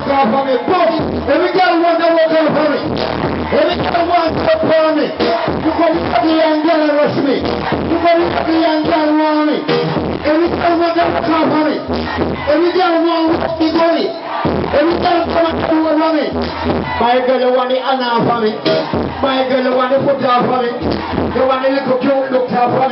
look out for me. Boom. Every girl want to look out for me. Every girl want to for me. You come to the young girl and rush me. You come to the young girl and want me. Every girl want to look out for me. Every girl want to rush me money. Every girl come and do it for me. My girl you want the honor for me. My girl you want to put out for me. You want the little cute look out for me.